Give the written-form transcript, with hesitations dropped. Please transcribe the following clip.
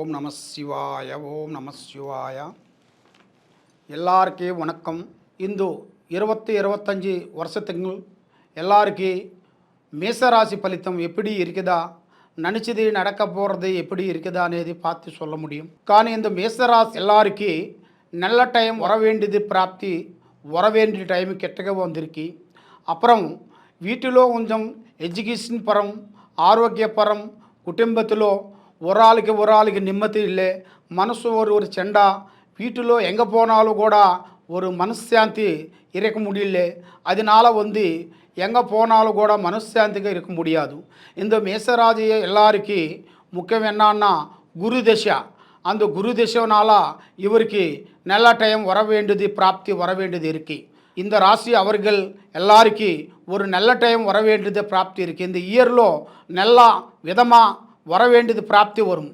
ஓம் நம சிவாய ஓம் நம சிவாய. எல்லாருக்கே வணக்கம். இந்த 2025 வருஷத்துக்கு எல்லாருக்கே மேசராசி பலித்தம் எப்படி இருக்குதா, நினச்சது நடக்க போகிறது எப்படி இருக்குதா అనేది பார்த்து சொல்ல முடியும். కానీ இந்த మేషరాశి எல்லாருக்கே நல்ல டைம் வர வேண்டியது ప్రాప్తి வர வேண்டிய டைம் கெட்டగా வந்திருக்கு. அப்புறம் வீட்டிலோ கொஞ்சம் எஜுகேஷன் பரம், ஆரோக்கியபரம், குடும்பத்திலோ ஒரு ஆளுக்கு நிம்மதி இல்லை, மனசு ஒரு செண்டா, வீட்டிலோ எங்கே போனாலும் கூட ஒரு மனசாந்தி இருக்க முடியல. அதனால எங்கே போனாலும் கூட மனசாந்திగా இருக்க முடியாது. இந்த மேசராசி எல்லாருக்கு முக்கியம் என்னன்னா குரு தசை. அந்த குரு தசைனால இவருக்கு நல்ல டைம் வர வேண்டியது பிராப்தி வர வேண்டியது இருக்கு. இந்த ராசி அவர்கள் எல்லாருக்கு ஒரு நல்ல டைம் வர வேண்டியது பிராப்தி இருக்குது. இந்த இயரில் நல்ல விதமாக வர வேண்டியது பிராப்தி வரும்.